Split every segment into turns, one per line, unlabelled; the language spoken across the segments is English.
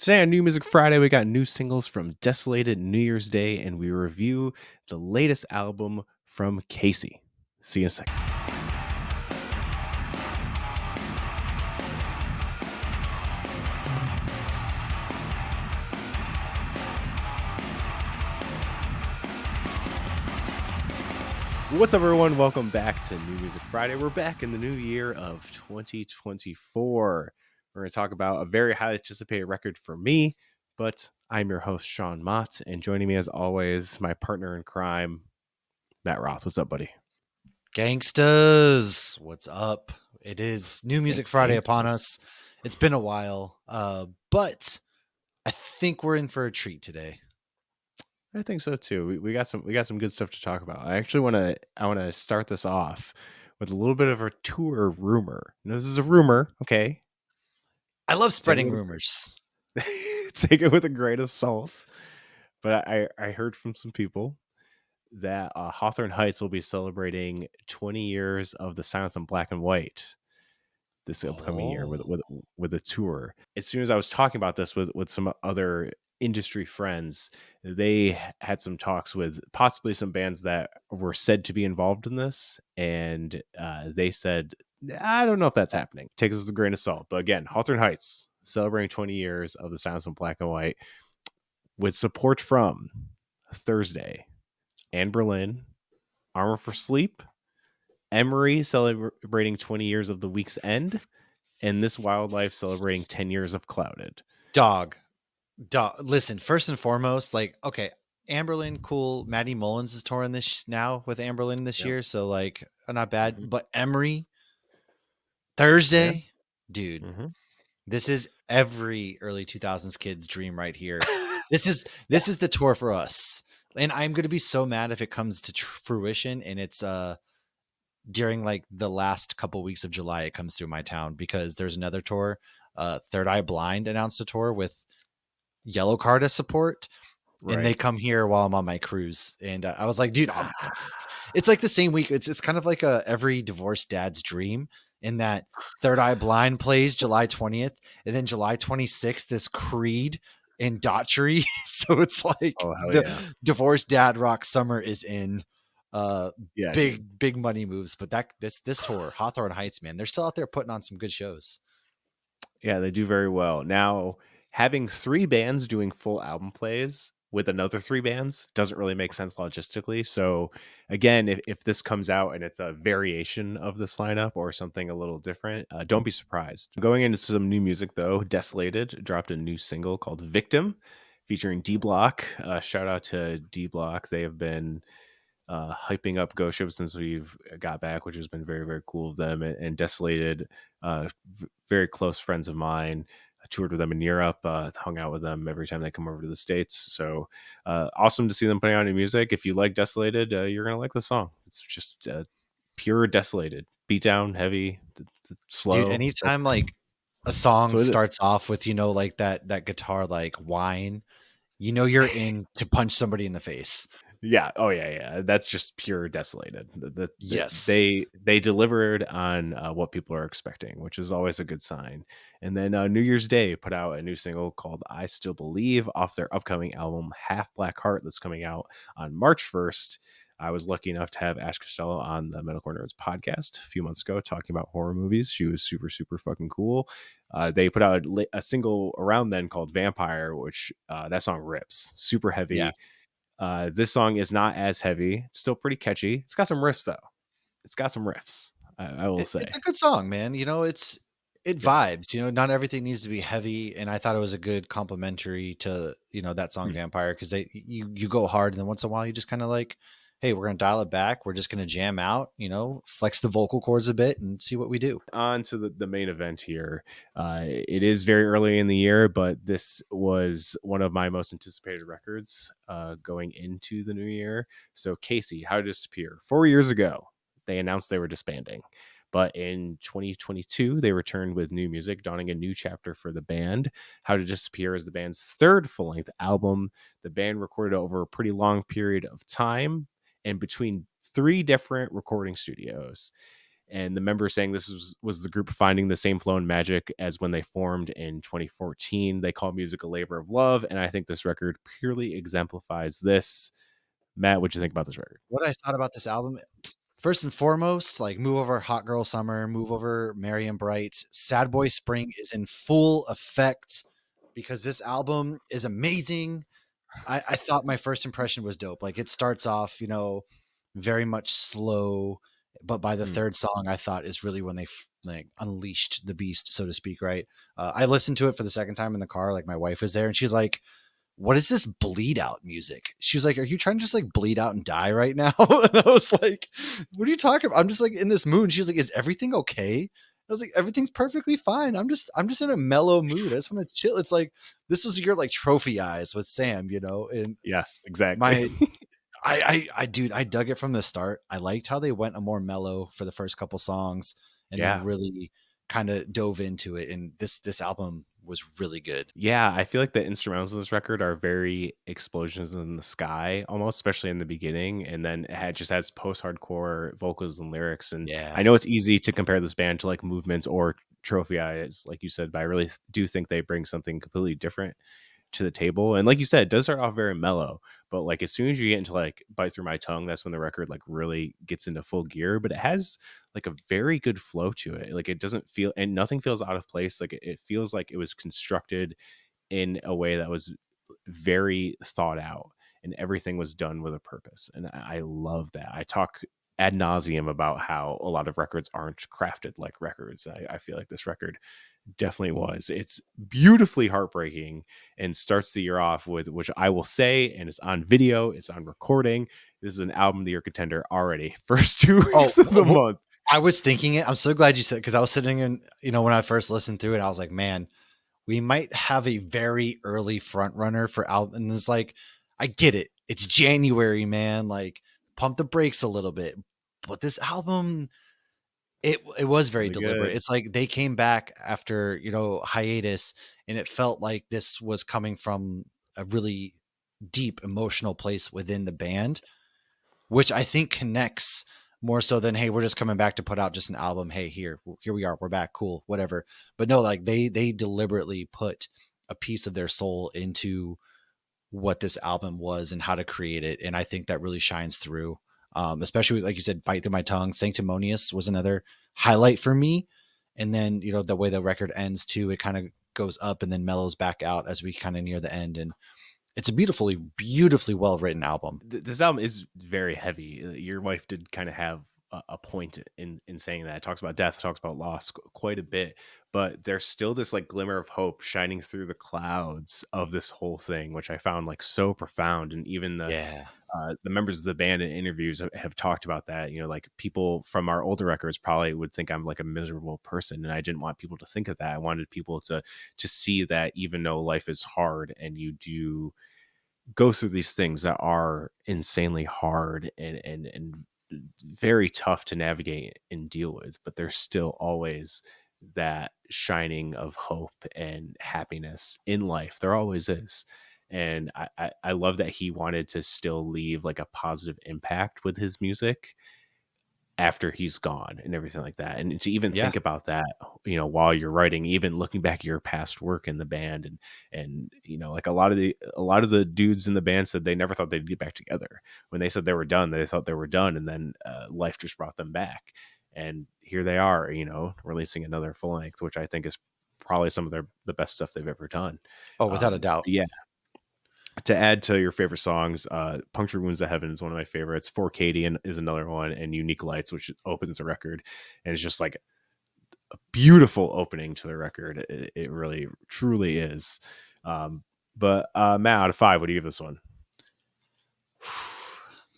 Today on New Music Friday, we got new singles from Desolated New Year's Day, and we review the latest album from Casey. See you in a second. What's up, everyone? Welcome back to New Music Friday. We're back in the new year of 2024. We're going to talk about a very highly anticipated record for me, but I'm your host, Sean Mott, and joining me as always, my partner in crime, Matt Roth. What's up, buddy?
Gangsters, what's up? It is New Music Friday upon us. It's been a while, but I think we're in for a treat today.
I think so too. We got some good stuff to talk about. I want to start this off with a little bit of a tour rumor. Now, this is a rumor, okay?
I love spreading rumors.
Take it with a grain of salt. But I heard from some people that Hawthorne Heights will be celebrating 20 years of the Silence in Black and White this upcoming year with a tour. As soon as I was talking about this with some other industry friends, they had some talks with possibly some bands that were said to be involved in this, and they said, I don't know if that's happening. Take this with a grain of salt. But again, Hawthorne Heights celebrating 20 years of the Silence in Black and White with support from Thursday, Anberlin, Armor for Sleep, Emery celebrating 20 years of The Week's End, and This Wildlife celebrating 10 years of Clouded.
Dog. Listen, first and foremost, like, okay, Anberlin, cool. Maddie Mullins is touring this now with Anberlin this year, so like, not bad. Mm-hmm. But Emery, Thursday, dude, this is every early 2000s kid's dream right here. This is the tour for us, and I'm gonna be so mad if it comes to fruition and it's during like the last couple weeks of July it comes through my town, because there's another tour. Third Eye Blind announced a tour with Yellow Card as support, and they come here while I'm on my cruise, and I was like, dude, it's like the same week. It's kind of like every divorced dad's dream, in that Third Eye Blind plays July 20th, and then July 26th this Creed and Daughtry. So it's like divorced dad rock summer is in. Big money moves. But this tour, Hawthorne Heights, man, they're still out there putting on some good shows.
Yeah, they do very well. Now, having 3 bands doing full album plays with another 3 bands doesn't really make sense logistically. So again, if this comes out and it's a variation of this lineup or something a little different, don't be surprised. Going into some new music though, Desolated dropped a new single called Victim featuring D Block. Shout out to D Block. They have been hyping up Ghost Ship since we've got back, which has been very, very cool of them. And Desolated, very close friends of mine. I toured with them in Europe, hung out with them every time they come over to the States. So awesome to see them putting out new music. If you like Desolated, you're going to like the song. It's just pure Desolated. Beat down, heavy, slow.
Dude, anytime like a song starts off with, like that guitar, like whine, you're in to punch somebody in the face.
Yeah. Oh yeah. That's just pure Desolated.
Yes.
They delivered on what people are expecting, which is always a good sign. And then New Year's Day put out a new single called I Still Believe off their upcoming album Half Black Heart that's coming out on March 1st. I was lucky enough to have Ash Costello on the Metalcore Nerds podcast a few months ago talking about horror movies. She was super, super fucking cool. They put out a single around then called Vampire, which that song rips. Super heavy. Yeah. This song is not as heavy. It's still pretty catchy. It's got some riffs though. It's got some riffs. I will say
it's a good song, man. It vibes. Not everything needs to be heavy, and I thought it was a good complimentary to that song Vampire, because you go hard, and then once in a while you just kind of like, hey, we're gonna dial it back. We're just gonna jam out. Flex the vocal cords a bit and see what we do.
On to the main event here. It is very early in the year, but this was one of my most anticipated records going into the new year. So Casey, How to Disappear. 4 years ago, they announced they were disbanding. But in 2022, they returned with new music, donning a new chapter for the band. How to Disappear is the band's 3rd full-length album. The band recorded over a pretty long period of time and between 3 different recording studios. And the members saying this was the group finding the same flow and magic as when they formed in 2014. They call music a labor of love, and I think this record purely exemplifies this. Matt, what'd you think about this record?
What I thought about this album, first and foremost, like Move Over Hot Girl Summer, Move Over Merry and Bright, Sad Boy Spring is in full effect because this album is amazing. I thought my first impression was dope. Like it starts off, very much slow, but by the
Mm.
third song, I thought is really when they like unleashed the beast, so to speak. Right? I listened to it for the second time in the car. Like my wife was there, and she's like, "What is this bleed out music?" She was like, "Are you trying to just like bleed out and die right now?" And I was like, "What are you talking about? I'm just like in this mood." She was like, "Is everything okay?" I was like, "Everything's perfectly fine. I'm just in a mellow mood. I just want to chill." It's like this was your like trophy eyes with Sam, and
Yes, exactly.
my dude, I dug it from the start. I liked how they went a more mellow for the first couple songs and then
Yeah.
really kind of dove into it. And this album was really good.
Yeah, I feel like the instrumentals of this record are very explosions in the sky, almost, especially in the beginning, and then just has post-hardcore vocals and lyrics. And I
Yeah.
know it's easy to compare this band to like Movements or Trophy Eyes, like you said, but I really do think they bring something completely different to the table. And like you said, it does start off very mellow, but like as soon as you get into like Bite Through My Tongue, that's when the record like really gets into full gear. But it has like a very good flow to it. Like it doesn't feel, and nothing feels out of place. Like it feels like it was constructed in a way that was very thought out, and everything was done with a purpose. And I love that. I talk ad nauseum about how a lot of records aren't crafted like records. I feel like this record definitely was. It's beautifully heartbreaking and starts the year off with, which I will say, and it's on video, it's on recording. This is an album of the year contender already. First 2 weeks
Oh,
of the month.
I was thinking it. I'm so glad you said because I was sitting in, when I first listened through it, I was like, man, we might have a very early front runner for album. And it's like, I get it. It's January, man. Like, pump the brakes a little bit. But this album, it was very
Really
deliberate.
good.
It's like they came back after, hiatus, and it felt like this was coming from a really deep emotional place within the band, which I think connects more so than, hey, we're just coming back to put out just an album. Hey, here we are, we're back, cool, whatever. But no, like they deliberately put a piece of their soul into what this album was and how to create it, and I think that really shines through. Especially with, like you said, Bite Through My Tongue. Sanctimonious was another highlight for me, and then the way the record ends too, it kind of goes up and then mellows back out as we kind of near the end, and it's a beautifully well written album.
This album is very heavy. Your wife did kind of have a point in saying that. It talks about death, talks about loss quite a bit, but there's still this like glimmer of hope shining through the clouds of this whole thing, which I found like so profound. And even
Yeah.
the members of the band in interviews have talked about that. Like people from our older records probably would think I'm like a miserable person, and I didn't want people to think of that. I wanted people to see that even though life is hard and you do go through these things that are insanely hard and very tough to navigate and deal with, but there's still always that shining of hope and happiness in life. There always is. And I love that he wanted to still leave like a positive impact with his music after he's gone and everything like that. And to even
Yeah.
think about that, while you're writing, even looking back at your past work in the band, and like a lot of the dudes in the band said they never thought they'd get back together. When they said they were done, they thought they were done, and then life just brought them back. And here they are, releasing another full length, which I think is probably some of the best stuff they've ever done.
Oh, without a doubt.
Yeah, to add to your favorite songs, Puncture Wounds to Heaven is one of my favorites. For Cadian is another one, and Unique Lights, which opens the record. And it's just like a beautiful opening to the record. It really, truly is. But Matt, out of 5, what do you give this one?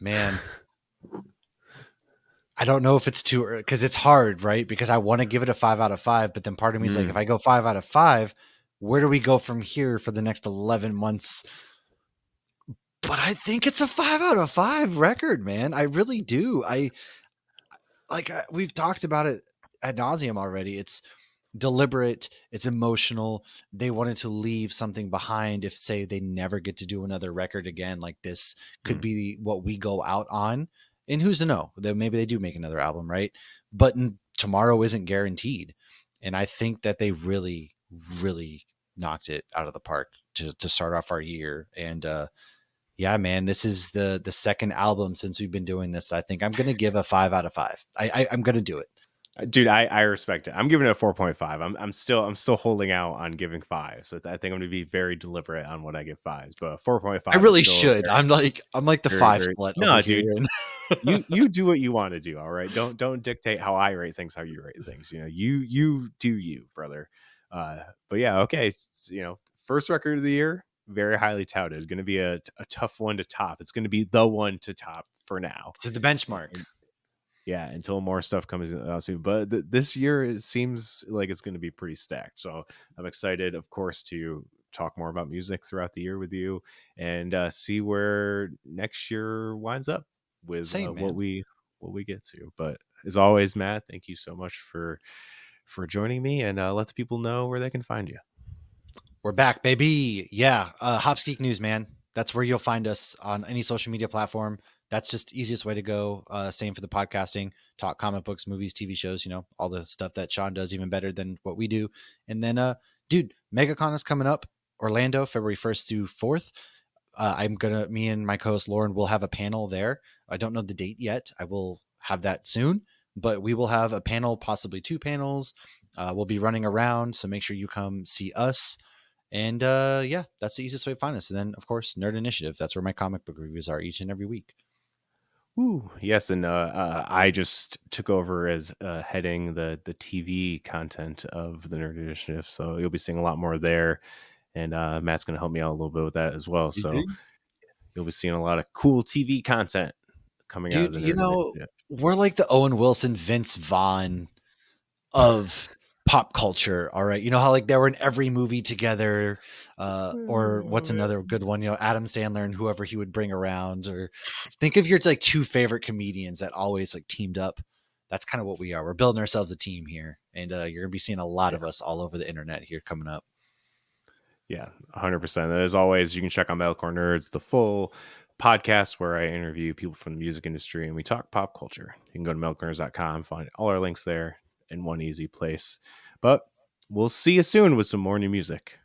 Man, I don't know if it's too early because it's hard, right? Because I want to give it a 5 out of 5, but then part of me is like,
Mm.
if I go 5 out of 5, where do we go from here for the next 11 months? But I think it's a 5 out of 5 record, man. I really do. We've talked about it ad nauseum already. It's deliberate, it's emotional. They wanted to leave something behind if, say, they never get to do another record again. Like this could
Mm.
be what we go out on. And who's to know? Maybe they do make another album, right? But tomorrow isn't guaranteed. And I think that they really, really knocked it out of the park to start off our year. And yeah, man, this is the second album since we've been doing this. I think I'm gonna give a 5 out of 5. I'm gonna do it.
Dude, I respect it. I'm giving it a 4.5. I'm still holding out on giving five. So I think I'm going to be very deliberate on what I give fives. But
I
4.5 is
really
still a
should. I'm like the
very,
five
very
slut over
no,
here.
dude.
And
You do what you want to do. All right. Don't dictate how I rate things, how you rate things. You do you, brother. Uh, but yeah, okay. First record of the year, very highly touted. Going to be a tough one to top. It's going to be the one to top for now.
this is the benchmark.
Yeah, until more stuff comes out soon. But this year it seems like it's going to be pretty stacked. So I'm excited, of course, to talk more about music throughout the year with you and see where next year winds up with
Same, man.
what we get to. But as always, Matt, thank you so much for joining me, and let the people know where they can find you.
We're back, baby. Yeah. Hops Geek News, man. That's where you'll find us on any social media platform. That's just easiest way to go. Same for the podcasting, talk comic books, movies, TV shows, all the stuff that Sean does even better than what we do. And then, dude, MegaCon is coming up, Orlando, February 1st through 4th. Me and my co-host Lauren will have a panel there. I don't know the date yet. I will have that soon, but we will have a panel, possibly 2 panels. We'll be running around, so make sure you come see us. And yeah, that's the easiest way to find us. And then, of course, Nerd Initiative. That's where my comic book reviews are each and every week.
Woo. Yes, and I just took over as heading the TV content of the Nerd Initiative, so you'll be seeing a lot more there. And Matt's going to help me out a little bit with that as well. So you'll be seeing a lot of cool TV content coming out of
Dude,
the Nerd Initiative.
we're like the Owen Wilson, Vince Vaughn of pop culture. All right. You know how like they were in every movie together, or what's another good one? Adam Sandler and whoever he would bring around. Or think of your like 2 favorite comedians that always like teamed up. That's kind of what we are. We're building ourselves a team here, and you're gonna be seeing a lot of us all over the internet here coming up.
Yeah, 100%. And as always, you can check out Metalcore Nerds, the full podcast where I interview people from the music industry and we talk pop culture. You can go to metalcorenerds.com, find all our links there in one easy place. But we'll see you soon with some more new music.